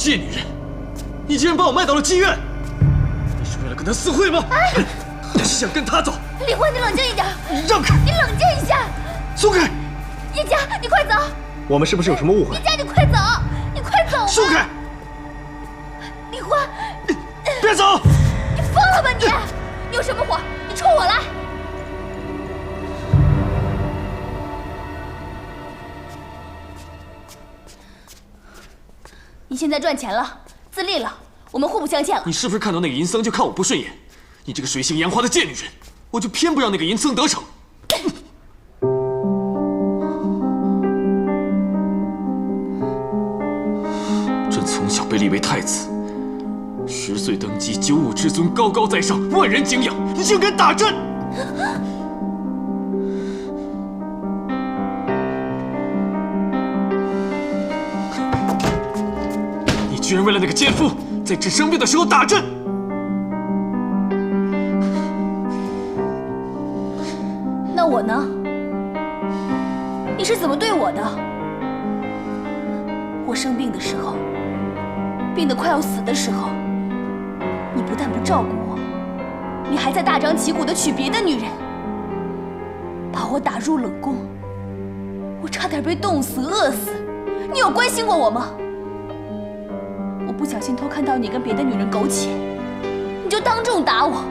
贱女人！你竟然把我卖到了妓院！你是为了跟他私会吗？还是想跟他走？李欢，你冷静一点！你让开！你冷静一下！松开！叶家，你快走！我们是不是有什么误会？叶家，你快走！你快走！松开！李欢，别走！你疯了吧你！你有什么火？你冲我来！你现在赚钱了，自立了，我们互不相欠了。你是不是看到那个银僧就看我不顺眼？你这个水性杨花的贱女人，我就偏不让那个银僧得逞。朕从小被立为太子，10岁登基，九五之尊，高高在上，万人敬仰。你竟敢打朕！你居然为了那个奸夫，在朕生病的时候打朕！那我呢？你是怎么对我的？我生病的时候，病得快要死的时候，你不但不照顾我，你还在大张旗鼓地娶别的女人，把我打入冷宫，我差点被冻死、饿死。你有关心过我吗？我不小心偷看到你跟别的女人苟且，你就当众打我。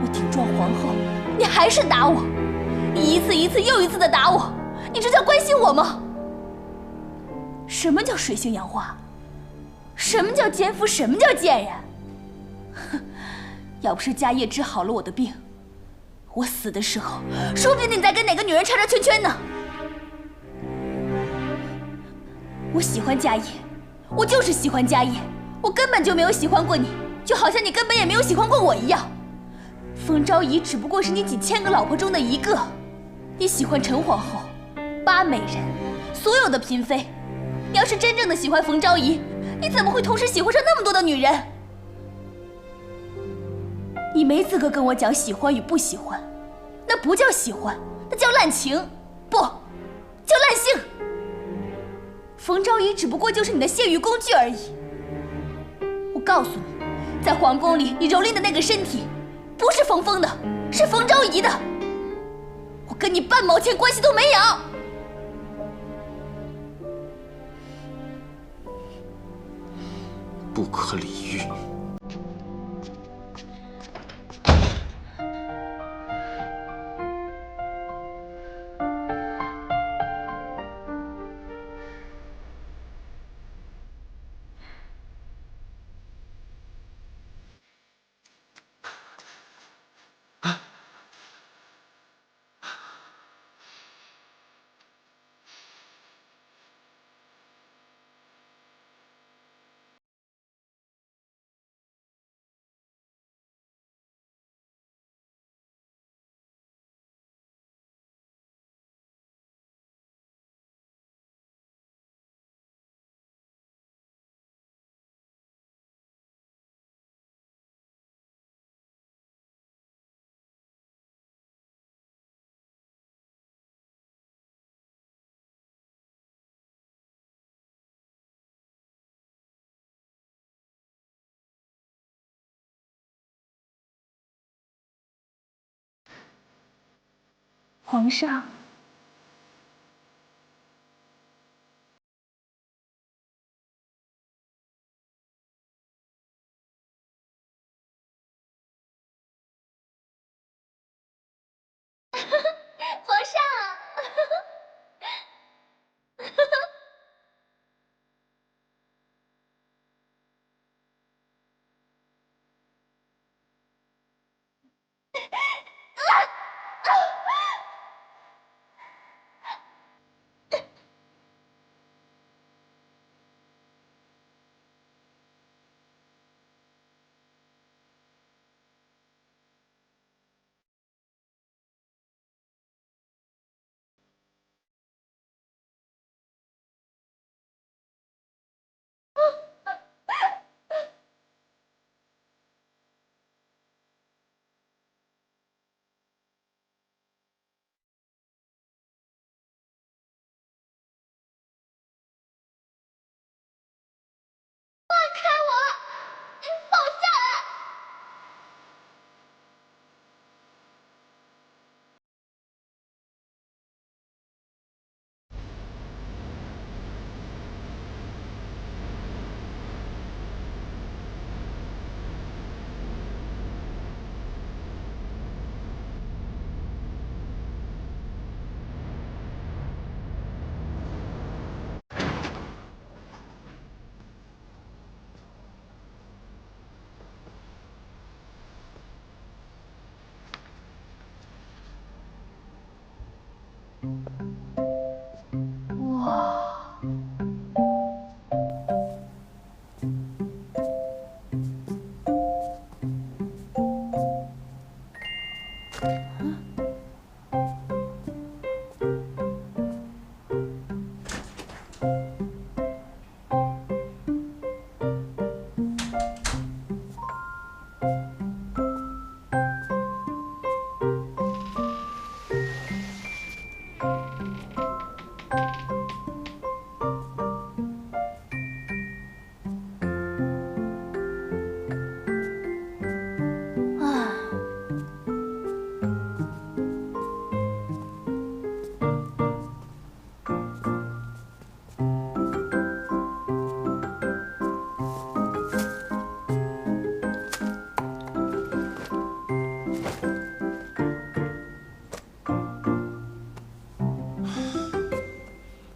我顶撞皇后，你还是打我，你一次一次又一次的打我，你这叫关心我吗？什么叫水性杨花？什么叫奸夫？什么叫贱人？哼！要不是家业治好了我的病，我死的时候，说不定你在跟哪个女人缠着圈圈呢。我喜欢家业，我就是喜欢家业，我根本就没有喜欢过你，就好像你根本也没有喜欢过我一样。冯昭仪只不过是你几千个老婆中的一个，你喜欢陈皇后、八美人，所有的嫔妃。你要是真正的喜欢冯昭仪，你怎么会同时喜欢上那么多的女人？你没资格跟我讲喜欢与不喜欢，那不叫喜欢，那叫滥情，不，叫滥性。冯昭仪只不过就是你的泄欲工具而已。我告诉你，在皇宫里你蹂躏的那个身体，不是冯峰的，是冯昭仪的。我跟你半毛钱关系都没有。不可理喻。皇上，皇上，哇！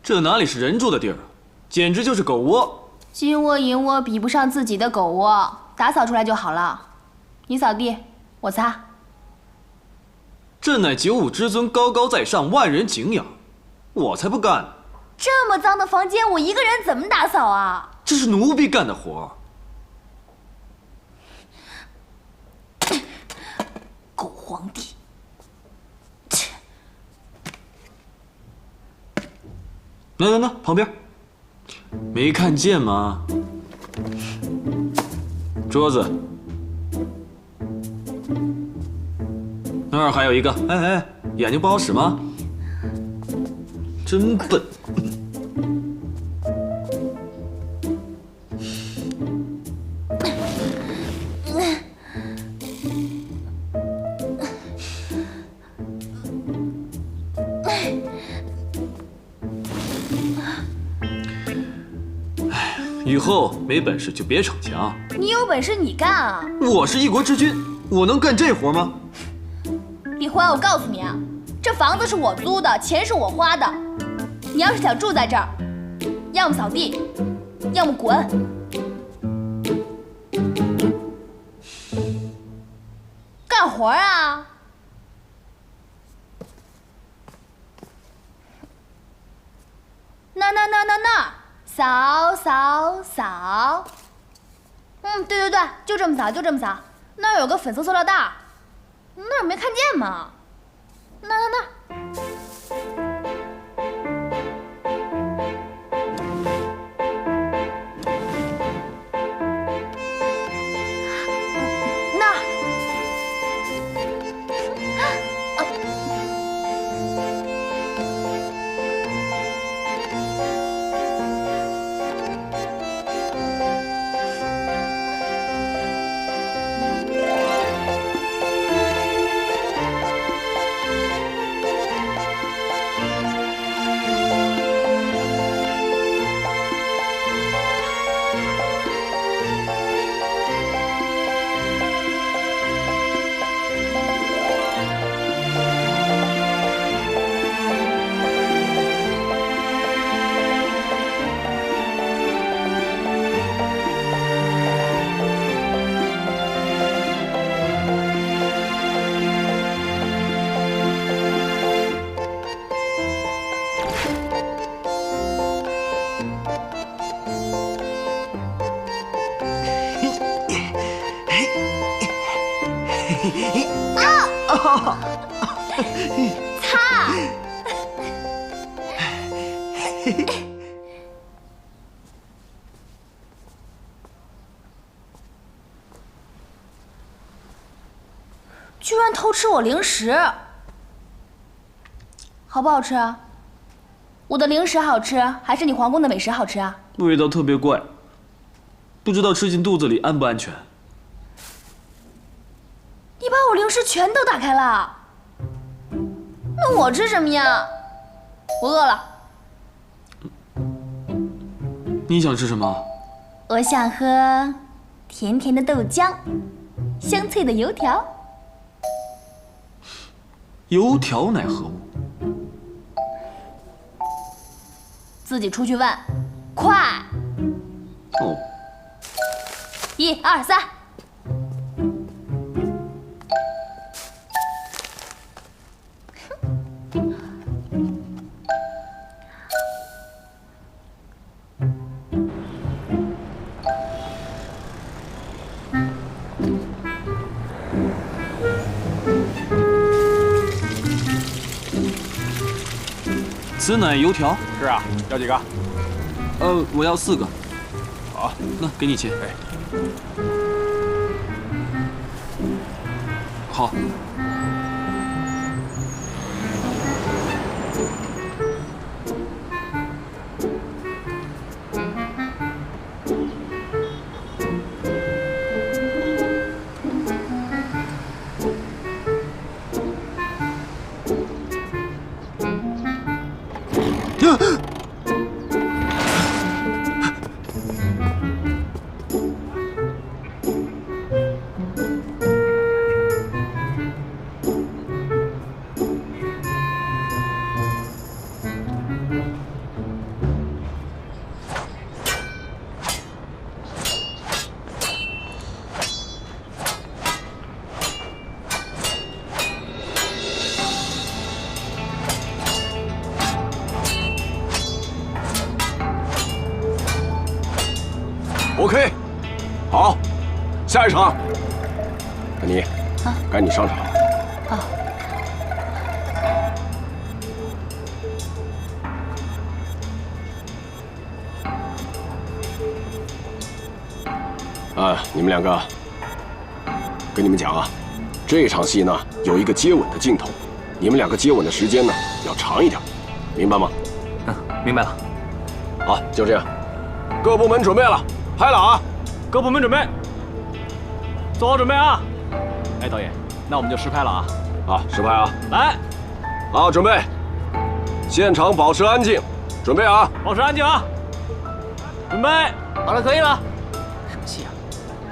这哪里是人住的地儿，简直就是狗窝。金窝银窝比不上自己的狗窝，打扫出来就好了。你扫地，我擦。朕乃九五之尊，高高在上，万人敬仰。我才不干！这么脏的房间，我一个人怎么打扫啊？这是奴婢干的活。狗皇帝！那旁边，没看见吗？桌子那儿还有一个。哎，眼睛不好使吗？真笨。以后没本事就别逞强。你有本事你干啊！我是一国之君，我能干这活吗？李欢，我告诉你啊，这房子是我租的，钱是我花的。你要是想住在这儿，要么扫地，要么滚。干活啊！那。扫，对，就这么扫，那儿有个粉色塑料袋，那儿没看见吗？那。擦！居然偷吃我零食，好不好吃啊？我的零食好吃，还是你皇宫的美食好吃啊？味道特别怪，不知道吃进肚子里安不安全。你把我零食全都打开了，那我吃什么呀？我饿了。你想吃什么？我想喝甜甜的豆浆，香脆的油条。油条乃何物？自己出去问，快！哦。1、2、3。此乃油条。是啊，要几个？我要4个。好，那给你钱。哎，好。OK， 好，下一场，安妮，该你上场了。你们两个，跟你们讲啊，这场戏呢有一个接吻的镜头，你们两个接吻的时间呢要长一点，明白吗？明白了。好，就这样，各部门准备了，拍了啊！各部门准备，做好准备啊！哎，导演，那我们就实拍了啊！啊，实拍啊！来，好，准备，现场保持安静，准备啊！保持安静啊！准备，好了，可以了。什么戏啊？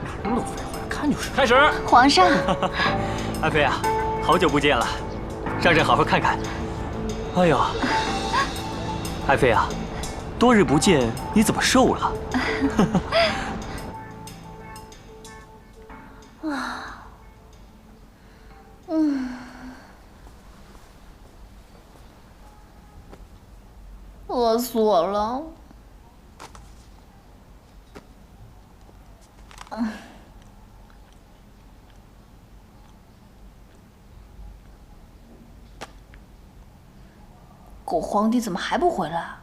哪那么多废话，看就是。开始。皇上，爱妃啊，好久不见了，让朕好好看看。哎呦，爱妃啊，多日不见，你怎么瘦了？饿死我了。狗皇帝怎么还不回来？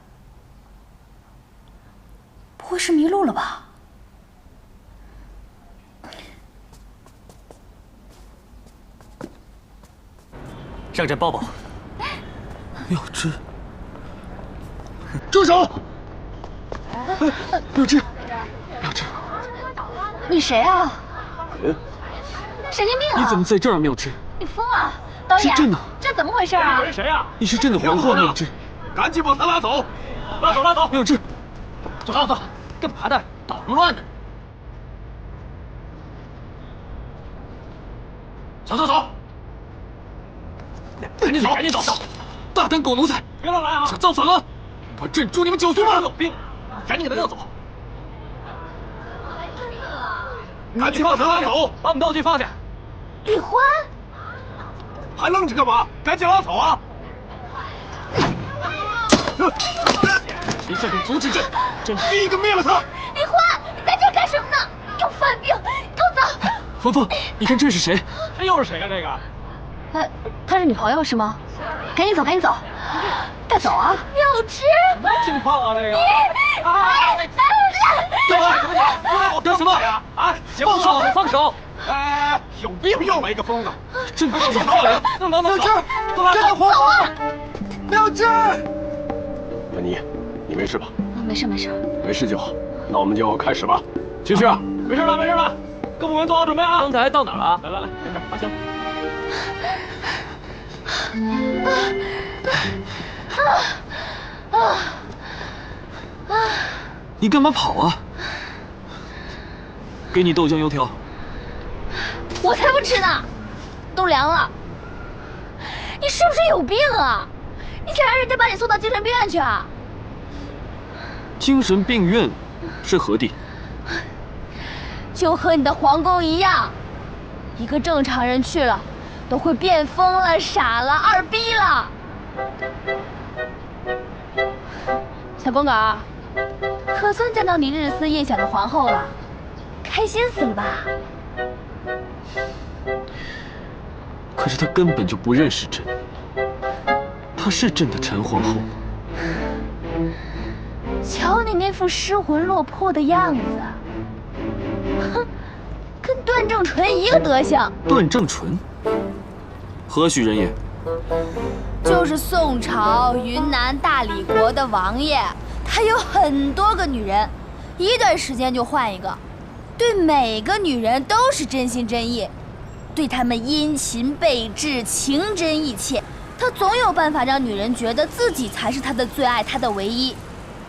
不会是迷路了吧？让朕抱抱。妙芝，住手！妙芝，妙芝，你谁啊？神经病啊！你怎么在这儿，妙芝？你疯了！导演，是朕呐！这怎么回事啊？谁呀？你是朕的皇后，妙芝。赶紧把他拉走！拉走，拉走！妙芝，走，走，干嘛的？捣什么乱呢？走，走，走！赶紧走，赶紧走！大胆狗奴才，别乱来啊！想造反啊！把朕诛你们9族吗？有病！赶紧给他弄走！赶紧把他拉走，把我们道具放下。李欢，还愣着干嘛？赶紧拉走啊！你再敢阻止朕，朕第一个灭了他！李欢，你在这干什么呢？有犯病，给我走！冯凤，你看这是谁？这又是谁啊？这个？他是你朋友是吗？赶紧走，赶紧走，带走啊！妙芝，真胖啊！这个。干什么？啊！放手！放手！哎，有病！又来一个疯子！朕不走！走！妙芝，真的皇后！妙芝，安妮，你没事吧？没事没事，没事就好。那我们就开始吧。继续啊！没事了，没事了，各部门做好准备啊！刚才到哪儿了？来来来，这边发枪。你干嘛跑啊？给你豆浆油条。我才不吃呢，都凉了。你是不是有病啊？你想让人家把你送到精神病院去啊？精神病院是何地？就和你的皇宫一样，一个正常人去了，都会变疯了、傻了、二逼了。小公狗，可算见到你日思夜想的皇后了，开心死了吧？可是他根本就不认识朕，她是朕的陈皇后吗？瞧你那副失魂落魄的样子，哼，跟段正淳一个德行。段正淳，何许人也？就是宋朝云南大理国的王爷，他有很多个女人，一段时间就换一个，对每个女人都是真心真意，对她们殷勤备至，情真意切。他总有办法让女人觉得自己才是他的最爱，他的唯一。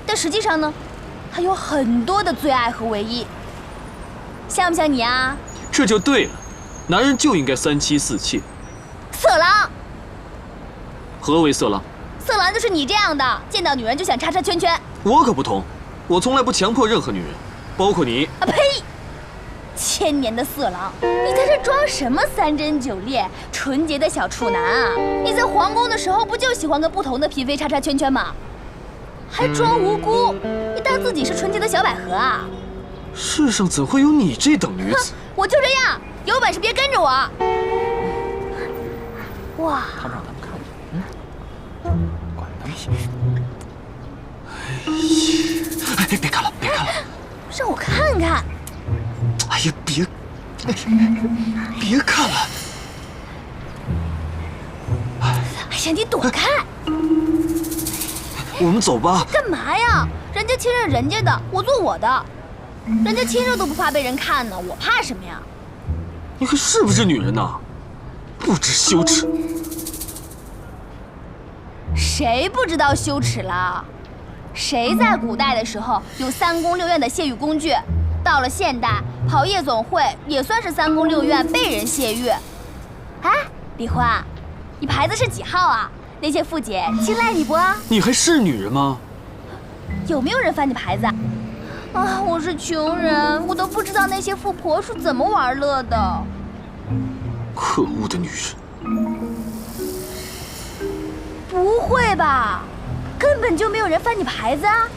但实际上呢，他有很多的最爱和唯一，像不像你啊？这就对了，男人就应该三妻四妾。色狼，何为色狼？色狼就是你这样的，见到女人就想叉叉圈圈。我可不同，我从来不强迫任何女人，包括你。啊呸！千年的色狼，你在这装什么三贞九烈、纯洁的小处男啊？你在皇宫的时候不就喜欢跟不同的嫔妃叉叉圈圈吗？还装无辜，你当自己是纯洁的小百合啊？世上怎会有你这等女子？我就这样，有本事别跟着我。哇！他们让他们看着，管他们。哎，别看了，别看了！让我看看。哎呀，别看了！哎呀，你躲开！我们走吧。干嘛呀？人家亲热人家的，我做我的。人家亲热都不怕被人看呢，我怕什么呀？你还是不是女人呐？不知羞耻！谁不知道羞耻了？谁在古代的时候有3宫6院的泄欲工具？到了现代，跑夜总会也算是3宫6院被人泄欲。哎，李欢，你牌子是几号啊？那些富姐青睐你不？你还是女人吗？有没有人翻你牌子啊？啊，我是穷人，我都不知道那些富婆是怎么玩乐的。可恶的女人！不会吧？根本就没有人翻你牌子啊！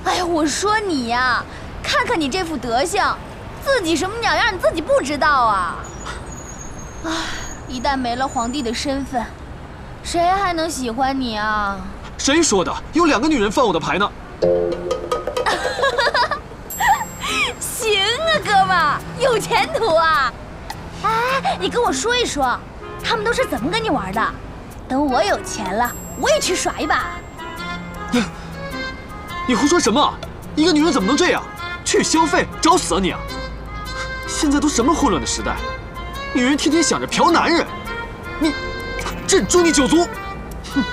哎呀，我说你呀，看看你这副德行，自己什么鸟样你自己不知道啊！唉，一旦没了皇帝的身份，谁还能喜欢你啊？谁说的？有2个女人翻我的牌呢。行啊，哥们儿，有前途啊！哎，你跟我说一说，他们都是怎么跟你玩的？等我有钱了，我也去耍一把。你胡说什么？一个女人怎么能这样？去消费，找死啊你啊！现在都什么混乱的时代，女人天天想着嫖男人，你，朕诛你9族！哼！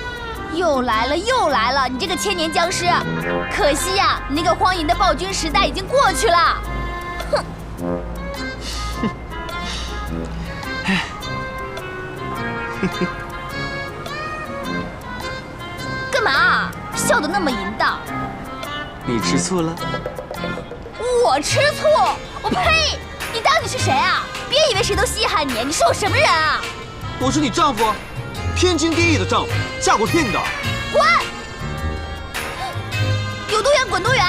又来了，又来了！你这个千年僵尸，可惜呀，你那个荒淫的暴君时代已经过去了。哼！干嘛？笑得那么淫荡？你吃醋了？我吃醋？我呸！你当你是谁啊？别以为谁都稀罕你，你是我什么人啊？我是你丈夫，天经地义的丈夫，嫁过聘的。滚！有多远滚多远！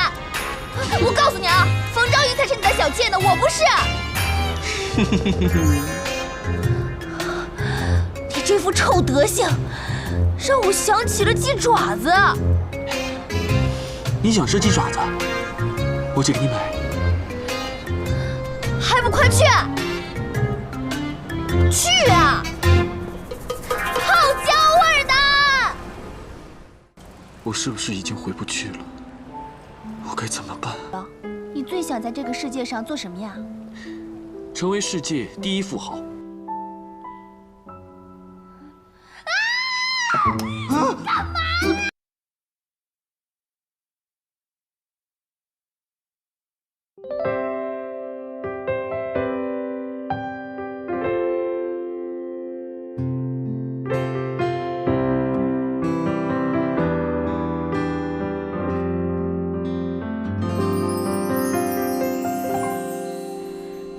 我告诉你啊，冯昭仪才是你的小妾呢，我不是。你这副臭德行，让我想起了鸡爪子。你想吃鸡爪子，我就给你买。还不快去！去啊！好香味儿的！我是不是已经回不去了？我该怎么办？你最想在这个世界上做什么呀？成为世界第1富豪。干嘛？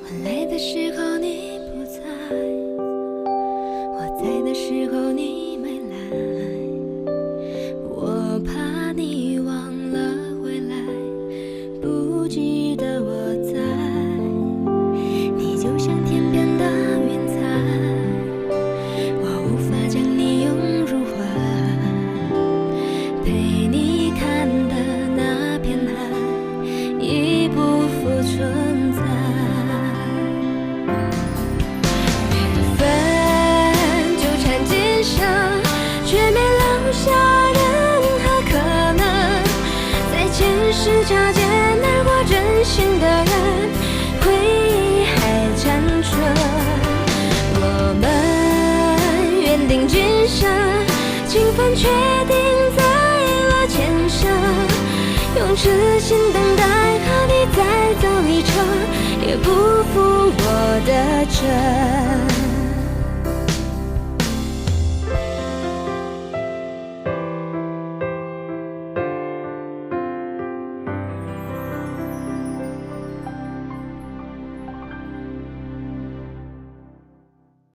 我来的时候你不在，我在的时候你没来，我怕你忘了回来，不记得我在，你就像天边的云彩，我无法将你拥入怀，陪你看的痴心等待，和你再走一程，也不负我的真。